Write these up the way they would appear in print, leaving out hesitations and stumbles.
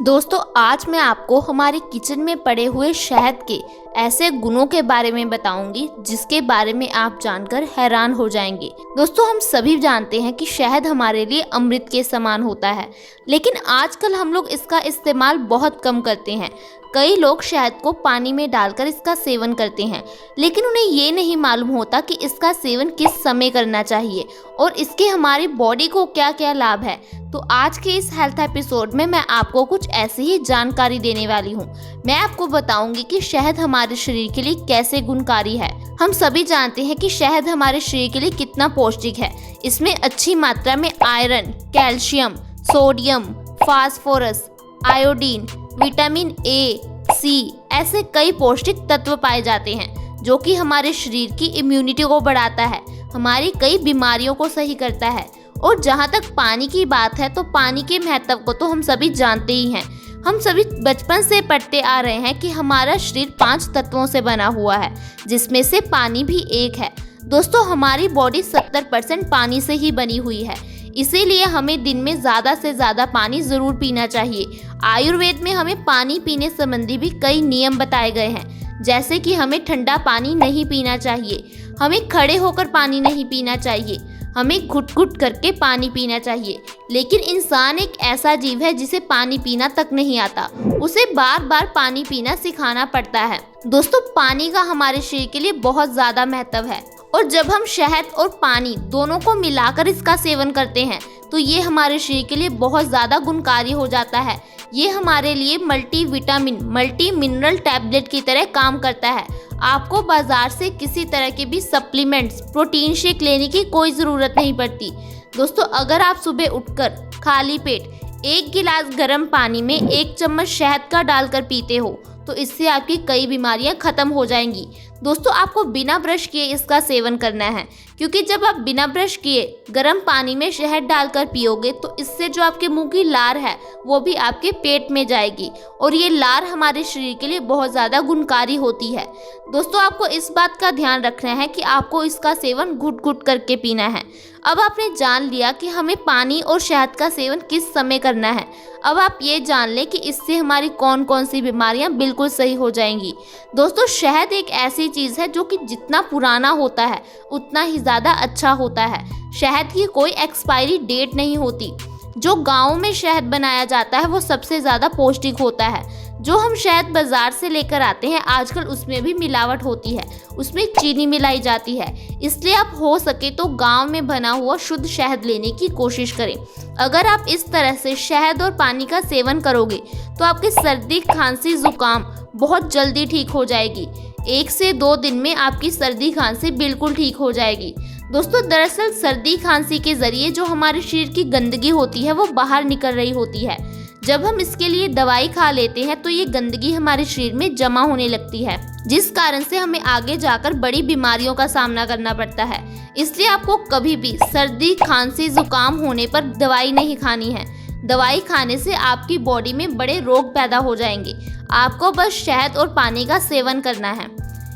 दोस्तों आज मैं आपको हमारे किचन में पड़े हुए शहद के ऐसे गुणों के बारे में बताऊंगी जिसके बारे में आप जानकर हैरान हो जाएंगे। दोस्तों हम सभी जानते हैं कि शहद हमारे लिए अमृत के समान होता है, लेकिन आजकल हम लोग इसका इस्तेमाल बहुत कम करते हैं। कई लोग शहद को पानी में डालकर इसका सेवन करते हैं, लेकिन उन्हें ये नहीं मालूम होता कि इसका सेवन किस समय करना चाहिए और इसके हमारी बॉडी को क्या क्या लाभ है। तो आज के इस हेल्थ एपिसोड में मैं आपको कुछ ऐसी ही जानकारी देने वाली हूँ। मैं आपको बताऊंगी कि शहद हमारे शरीर के लिए कैसे गुणकारी है। हम सभी जानते हैं कि शहद हमारे शरीर के लिए कितना पौष्टिक है। इसमें अच्छी मात्रा में iron, calcium, sodium, phosphorus, iodine, vitamin A, C ऐसे कई पौष्टिक तत्व पाए जाते हैं जो कि हमारे शरीर की इम्यूनिटी को बढ़ाता है, हमारी कई बीमारियों को सही करता है। और जहाँ तक पानी की बात है तो पानी के महत्व को तो हम सभी जानते ही हैं। हम सभी बचपन से पढ़ते आ रहे हैं कि हमारा शरीर 5 तत्वों से बना हुआ है, जिसमें से पानी भी एक है। दोस्तों हमारी बॉडी 70% पानी से ही बनी हुई है, इसीलिए हमें दिन में ज़्यादा से ज़्यादा पानी ज़रूर पीना चाहिए। आयुर्वेद में हमें पानी पीने संबंधी भी कई नियम बताए गए हैं, जैसे कि हमें ठंडा पानी नहीं पीना चाहिए, हमें खड़े होकर पानी नहीं पीना चाहिए, हमें घुट घुट करके पानी पीना चाहिए। लेकिन इंसान एक ऐसा जीव है जिसे पानी पीना तक नहीं आता, उसे बार बार पानी पीना सिखाना पड़ता है। दोस्तों पानी का हमारे शरीर के लिए बहुत ज़्यादा महत्व है, और जब हम शहद और पानी दोनों को मिलाकर इसका सेवन करते हैं तो ये हमारे शरीर के लिए बहुत ज़्यादा गुणकारी हो जाता है। ये हमारे लिए multi vitamin, multi mineral tablet की तरह काम करता है। आपको बाजार से किसी तरह के भी सप्लीमेंट्स, प्रोटीन शेक लेने की कोई ज़रूरत नहीं पड़ती। दोस्तों अगर आप सुबह उठकर खाली पेट 1 गिलास गर्म पानी में 1 चम्मच शहद का डालकर पीते हो तो इससे आपकी कई बीमारियां खत्म हो जाएंगी। दोस्तों आपको बिना ब्रश किए इसका सेवन करना है, क्योंकि जब आप बिना ब्रश किए गर्म पानी में शहद डालकर पियोगे तो इससे जो आपके मुंह की लार है वो भी आपके पेट में जाएगी, और ये लार हमारे शरीर के लिए बहुत ज़्यादा गुणकारी होती है। दोस्तों आपको इस बात का ध्यान रखना है कि आपको इसका सेवन घुट घुट करके पीना है। अब आपने जान लिया कि हमें पानी और शहद का सेवन किस समय करना है। अब आप ये जान लें कि इससे हमारी कौन कौन सी बीमारियां बिल्कुल सही हो जाएंगी। दोस्तों शहद एक ऐसी चीज़ है जो कि जितना पुराना होता है उतना ही ज़्यादा अच्छा होता है। शहद की कोई एक्सपायरी डेट नहीं होती। जो गाँव में शहद बनाया जाता है वो सबसे ज़्यादा पौष्टिक होता है। जो हम शहद बाज़ार से लेकर आते हैं आजकल उसमें भी मिलावट होती है, उसमें चीनी मिलाई जाती है। इसलिए आप हो सके तो गांव में बना हुआ शुद्ध शहद लेने की कोशिश करें। अगर आप इस तरह से शहद और पानी का सेवन करोगे तो आपकी सर्दी, खांसी, जुकाम बहुत जल्दी ठीक हो जाएगी। 1 से 2 दिन में आपकी सर्दी खांसी बिल्कुल ठीक हो जाएगी। दोस्तों दरअसल सर्दी खांसी के ज़रिए जो हमारे शरीर की गंदगी होती है वो बाहर निकल रही होती है। जब हम इसके लिए दवाई खा लेते हैं तो ये गंदगी हमारे शरीर में जमा होने लगती है, जिस कारण से हमें आगे जाकर बड़ी बीमारियों का सामना करना पड़ता है। इसलिए आपको कभी भी सर्दी, खांसी, जुकाम होने पर दवाई नहीं खानी है। दवाई खाने से आपकी बॉडी में बड़े रोग पैदा हो जाएंगे। आपको बस शहद और पानी का सेवन करना है।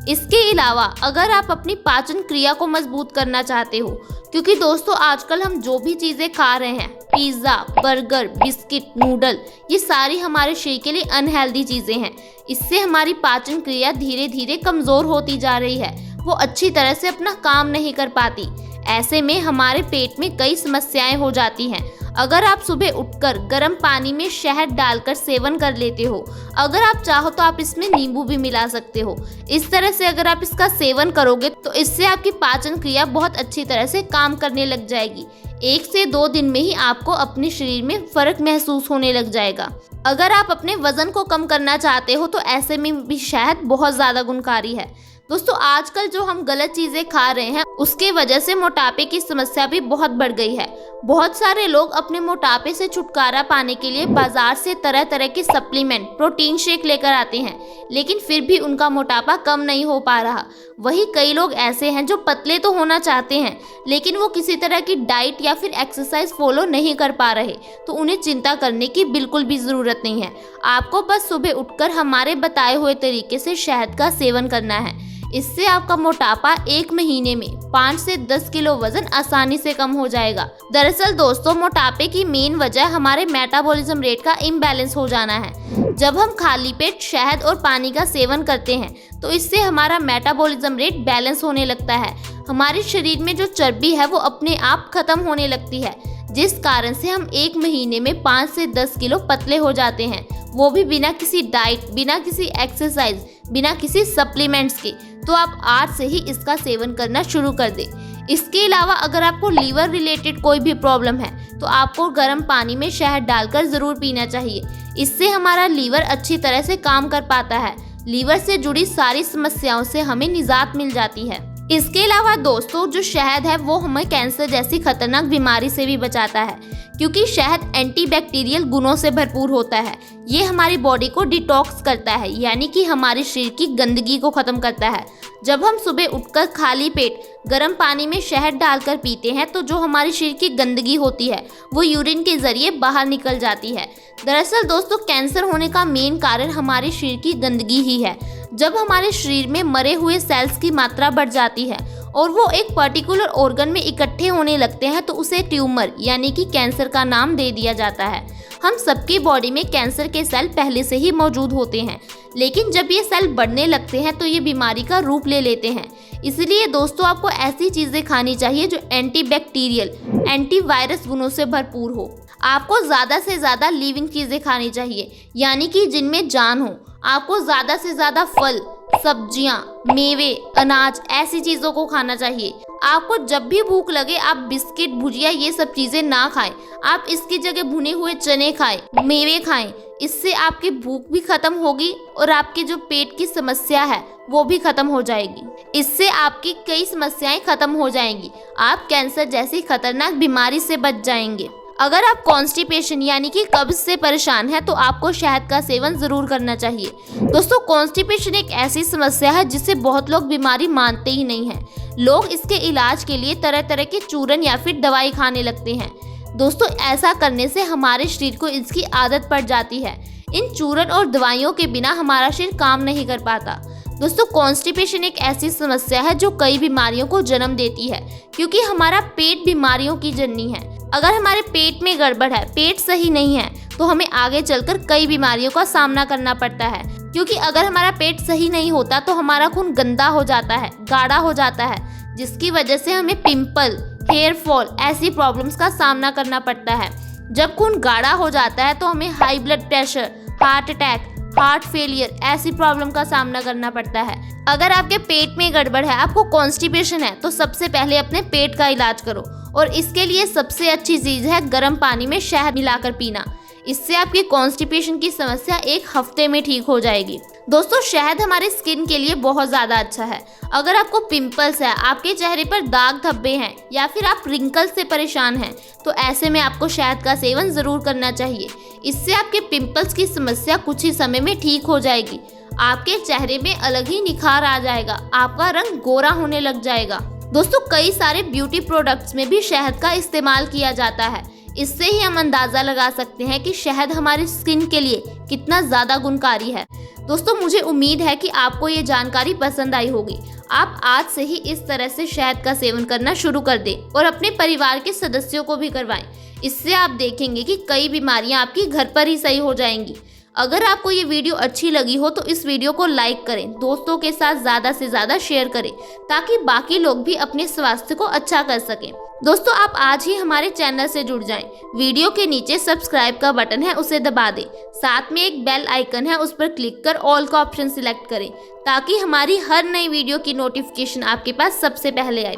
इसके अलावा अगर आप अपनी पाचन क्रिया को मजबूत करना चाहते हो, क्योंकि दोस्तों आजकल हम जो भी चीज़ें खा रहे हैं, पिज़्ज़ा, बर्गर, बिस्किट, नूडल, ये सारी हमारे शरीर के लिए अनहेल्दी चीज़ें हैं। इससे हमारी पाचन क्रिया धीरे धीरे कमज़ोर होती जा रही है, वो अच्छी तरह से अपना काम नहीं कर पाती। ऐसे में हमारे पेट में कई समस्याएं हो जाती हैं। अगर आप सुबह उठकर गर्म पानी में शहद डालकर सेवन कर लेते हो, अगर आप चाहो तो आप इसमें नींबू भी मिला सकते हो। इस तरह से अगर आप इसका सेवन करोगे तो इससे आपकी पाचन क्रिया बहुत अच्छी तरह से काम करने लग जाएगी। 1 से 2 दिन में ही आपको अपने शरीर में फ़र्क महसूस होने लग जाएगा। अगर आप अपने वज़न को कम करना चाहते हो तो ऐसे में भी शहद बहुत ज़्यादा गुणकारी है। दोस्तों आजकल जो हम गलत चीज़ें खा रहे हैं उसके वजह से मोटापे की समस्या भी बहुत बढ़ गई है। बहुत सारे लोग अपने मोटापे से छुटकारा पाने के लिए बाजार से तरह तरह के सप्लीमेंट, प्रोटीन शेक लेकर आते हैं, लेकिन फिर भी उनका मोटापा कम नहीं हो पा रहा। वही कई लोग ऐसे हैं जो पतले तो होना चाहते हैं लेकिन वो किसी तरह की डाइट या फिर एक्सरसाइज फॉलो नहीं कर पा रहे, तो उन्हें चिंता करने की बिल्कुल भी ज़रूरत नहीं है। आपको बस सुबह उठकर हमारे बताए हुए तरीके से शहद का सेवन करना है। इससे आपका मोटापा 1 महीने में 5 से 10 किलो वजन आसानी से कम हो जाएगा। दरअसल दोस्तों, मोटापे की मेन वजह हमारे मेटाबॉलिज्म रेट का इम्बैलेंस हो जाना है। जब हम खाली पेट शहद और पानी का सेवन करते हैं तो इससे हमारा मेटाबॉलिज्म रेट बैलेंस होने लगता है। हमारे शरीर में जो चर्बी है वो अपने आप खत्म होने लगती है, जिस कारण से हम 1 महीने में 5 से 10 किलो पतले हो जाते हैं, वो भी बिना किसी डाइट, बिना किसी एक्सरसाइज, बिना किसी सप्लीमेंट्स के। तो आप आज से ही इसका सेवन करना शुरू कर दें। इसके अलावा अगर आपको लीवर रिलेटेड कोई भी प्रॉब्लम है तो आपको गर्म पानी में शहद डालकर ज़रूर पीना चाहिए। इससे हमारा लीवर अच्छी तरह से काम कर पाता है। लीवर से जुड़ी सारी समस्याओं से हमें निजात मिल जाती है। इसके अलावा दोस्तों, जो शहद है वो हमें कैंसर जैसी खतरनाक बीमारी से भी बचाता है, क्योंकि शहद एंटीबैक्टीरियल गुणों से भरपूर होता है। ये हमारी बॉडी को डिटॉक्स करता है, यानी कि हमारे शरीर की गंदगी को ख़त्म करता है। जब हम सुबह उठकर खाली पेट गर्म पानी में शहद डालकर पीते हैं तो जो हमारे शरीर की गंदगी होती है वो यूरिन के जरिए बाहर निकल जाती है। दरअसल दोस्तों, कैंसर होने का मेन कारण हमारे शरीर की गंदगी ही है। जब हमारे शरीर में मरे हुए सेल्स की मात्रा बढ़ जाती है और वो एक पर्टिकुलर ऑर्गन में इकट्ठे होने लगते हैं तो उसे ट्यूमर यानी कि कैंसर का नाम दे दिया जाता है। हम सबकी बॉडी में कैंसर के सेल पहले से ही मौजूद होते हैं, लेकिन जब ये सेल बढ़ने लगते हैं तो ये बीमारी का रूप ले लेते हैं। इसलिए दोस्तों, आपको ऐसी चीज़ें खानी चाहिए जो एंटीबैक्टीरियल, एंटीवायरस गुणों से भरपूर हो। आपको ज़्यादा से ज़्यादा लिविंग चीज़ें खानी चाहिए, यानी कि जिनमें जान हो। आपको ज़्यादा से ज़्यादा फल, सब्जियां, मेवे, अनाज, ऐसी चीज़ों को खाना चाहिए। आपको जब भी भूख लगे आप बिस्किट, भुजिया, ये सब चीज़ें ना खाएं। आप इसकी जगह भुने हुए चने खाएं, मेवे खाएं। इससे आपकी भूख भी खत्म होगी और आपकी जो पेट की समस्या है वो भी खत्म हो जाएगी। इससे आपकी कई समस्याएं खत्म हो जाएंगी। आप कैंसर जैसी खतरनाक बीमारी से बच जाएंगे। अगर आप कॉन्स्टिपेशन यानी कि कब्ज से परेशान हैं तो आपको शहद का सेवन ज़रूर करना चाहिए। दोस्तों, कॉन्स्टिपेशन एक ऐसी समस्या है जिससे बहुत लोग बीमारी मानते ही नहीं हैं। लोग इसके इलाज के लिए तरह तरह के चूरन या फिर दवाई खाने लगते हैं। दोस्तों, ऐसा करने से हमारे शरीर को इसकी आदत पड़ जाती है। इन चूरन और दवाइयों के बिना हमारा शरीर काम नहीं कर पाता। दोस्तों, कॉन्स्टिपेशन एक ऐसी समस्या है जो कई बीमारियों को जन्म देती है, क्योंकि हमारा पेट बीमारियों की जननी है। अगर हमारे पेट में गड़बड़ है, पेट सही नहीं है, तो हमें आगे चलकर कई बीमारियों का सामना करना पड़ता है। क्योंकि अगर हमारा पेट सही नहीं होता तो हमारा खून गंदा हो जाता है, गाढ़ा हो जाता है, जिसकी वजह से हमें पिंपल, हेयर फॉल, ऐसी प्रॉब्लम्स का सामना करना पड़ता है। जब खून गाढ़ा हो जाता है तो हमें high blood pressure, heart attack, heart failure, ऐसी प्रॉब्लम का सामना करना पड़ता है। अगर आपके पेट में गड़बड़ है, आपको कॉन्स्टिपेशन है, तो सबसे पहले अपने पेट का इलाज करो। और इसके लिए सबसे अच्छी चीज़ है गर्म पानी में शहद मिलाकर पीना। इससे आपकी कॉन्स्टिपेशन की समस्या 1 हफ्ते में ठीक हो जाएगी। दोस्तों, शहद हमारे स्किन के लिए बहुत ज़्यादा अच्छा है। अगर आपको पिंपल्स है, आपके चेहरे पर दाग धब्बे हैं या फिर आप रिंकल्स से परेशान हैं, तो ऐसे में आपको शहद का सेवन ज़रूर करना चाहिए। इससे आपके पिंपल्स की समस्या कुछ ही समय में ठीक हो जाएगी। आपके चेहरे में अलग ही निखार आ जाएगा, आपका रंग गोरा होने लग जाएगा। दोस्तों, कई सारे ब्यूटी प्रोडक्ट्स में भी शहद का इस्तेमाल किया जाता है। इससे ही हम अंदाज़ा लगा सकते हैं कि शहद हमारी स्किन के लिए कितना ज़्यादा गुणकारी है। दोस्तों, मुझे उम्मीद है कि आपको ये जानकारी पसंद आई होगी। आप आज से ही इस तरह से शहद का सेवन करना शुरू कर दें और अपने परिवार के सदस्यों को भी करवाएं। इससे आप देखेंगे कि कई बीमारियां आपकी घर पर ही सही हो जाएंगी। अगर आपको ये वीडियो अच्छी लगी हो तो इस वीडियो को लाइक करें, दोस्तों के साथ ज़्यादा से ज़्यादा शेयर करें, ताकि बाकी लोग भी अपने स्वास्थ्य को अच्छा कर सकें। दोस्तों, आप आज ही हमारे चैनल से जुड़ जाएं। वीडियो के नीचे सब्सक्राइब का बटन है, उसे दबा दें। साथ में एक बेल आइकन है, उस पर क्लिक कर ऑल का ऑप्शन सिलेक्ट करें, ताकि हमारी हर नई वीडियो की नोटिफिकेशन आपके पास सबसे पहले आए।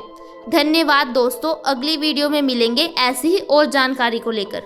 धन्यवाद दोस्तों, अगली वीडियो में मिलेंगे ऐसी ही और जानकारी को लेकर।